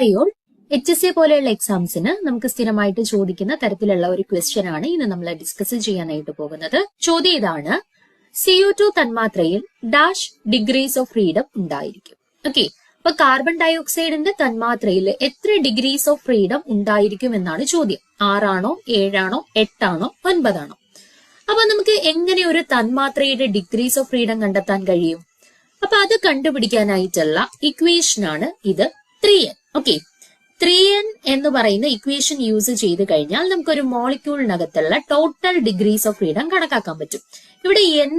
അയ്യോൾ HSA പോലെയുള്ള എക്സാംസിന് നമുക്ക് സ്ഥിരമായിട്ട് ചോദിക്കുന്ന തരത്തിലുള്ള ഒരു ക്വസ്റ്റ്യൻ ആണ് ഇന്ന് നമ്മൾ ഡിസ്കസ് ചെയ്യാനായിട്ട് പോകുന്നത്. ചോദ്യം ഇതാണ്: CO2 തന്മാത്രയിൽ ഡാഷ് ഡിഗ്രീസ് ഓഫ് ഫ്രീഡം ഉണ്ടായിരിക്കും. ഓക്കെ, അപ്പൊ കാർബൺ ഡയോക്സൈഡിന്റെ തന്മാത്രയിൽ എത്ര ഡിഗ്രീസ് ഓഫ് ഫ്രീഡം ഉണ്ടായിരിക്കും എന്നാണ് ചോദ്യം. 6 ആണോ 7 ആണോ 8 ആണോ 9 ആണോ? അപ്പൊ നമുക്ക് എങ്ങനെ ഒരു തന്മാത്രയുടെ ഡിഗ്രീസ് ഓഫ് ഫ്രീഡം കണ്ടെത്താൻ കഴിയും? അപ്പൊ അത് കണ്ടുപിടിക്കാനായിട്ടുള്ള ഇക്വേഷൻ ആണ് ഇത് 3n. ഓക്കെ, 3n എന്ന് പറയുന്ന ഇക്വേഷൻ യൂസ് ചെയ്ത് കഴിഞ്ഞാൽ നമുക്കൊരു മോളിക്യൂളിനകത്തുള്ള ടോട്ടൽ ഡിഗ്രീസ് ഓഫ് ഫ്രീഡം കണക്കാക്കാൻ പറ്റും. ഇവിടെ n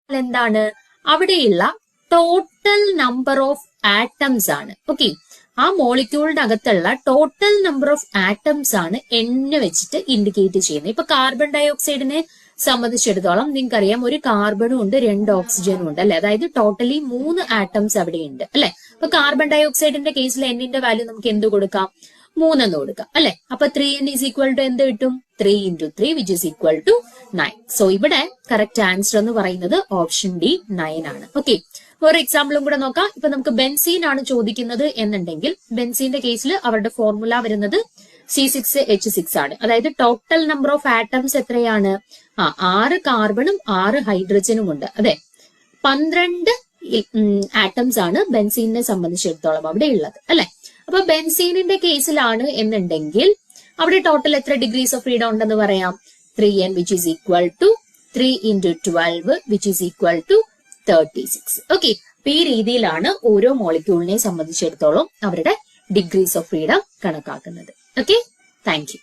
എന്താണ്? അവിടെയുള്ള ടോട്ടൽ നമ്പർ ഓഫ് ആറ്റംസ് ആണ്. ഓക്കെ, ആ മോളിക്യൂളിനകത്തുള്ള ടോട്ടൽ നമ്പർ ഓഫ് ആറ്റംസ് ആണ് n വെച്ചിട്ട് ഇൻഡിക്കേറ്റ് ചെയ്യുന്നത്. ഇപ്പൊ കാർബൺ ഡയോക്സൈഡിനെ സംബന്ധിച്ചിടത്തോളം നിങ്ങൾക്കറിയാം, ഒരു കാർബണും ഉണ്ട് 2 ഓക്സിജനും ഉണ്ട് അല്ലെ. അതായത് ടോട്ടലി 3 ആറ്റംസ് അവിടെ ഉണ്ട് അല്ലെ. അപ്പൊ കാർബൺ ഡയോക്സൈഡിന്റെ കേസിൽ എന്നിന്റെ വാല്യൂ നമുക്ക് എന്ത് കൊടുക്കാം? 3 എന്ന് കൊടുക്കാം അല്ലെ. അപ്പൊ 3n ഈസ് ഈക്വൽ ടു എന്ത് കിട്ടും? 3 into 3 which is equal to 9. So ഇവിടെ കറക്റ്റ് ആൻസർ എന്ന് പറയുന്നത് ഓപ്ഷൻ ഡി 9 ആണ്. ഓക്കെ, ഒരു എക്സാമ്പിളും കൂടെ നോക്കാം. ഇപ്പൊ നമുക്ക് ബെൻസീൻ ആണ് ചോദിക്കുന്നത് എന്നുണ്ടെങ്കിൽ ബെൻസീന്റെ കേസിൽ അവരുടെ ഫോർമുല വരുന്നത് C6H6 ആണ്. അതായത് ടോട്ടൽ നമ്പർ ഓഫ് ആറ്റംസ് എത്രയാണ്? 6 കാർബണും 6 ഹൈഡ്രജനും ഉണ്ട്. അതെ, 12 ആറ്റംസ് ആണ് ബെൻസീനെ സംബന്ധിച്ചിടത്തോളം അവിടെ ഉള്ളത് അല്ലെ. അപ്പൊ ബെൻസീനിന്റെ കേസിലാണ് എന്നുണ്ടെങ്കിൽ അവിടെ ടോട്ടൽ എത്ര ഡിഗ്രീസ് ഓഫ് ഫ്രീഡം ഉണ്ടെന്ന് പറയാം? 3n which is equal to 3 into 12 which is equal to 36. Okay, അപ്പൊ ഈ രീതിയിലാണ് ഓരോ മോളിക്യൂളിനെ സംബന്ധിച്ചിടത്തോളം അവരുടെ ഡിഗ്രീസ് ഓഫ് ഫ്രീഡം കണക്കാക്കുന്നത്. Okay, thank U.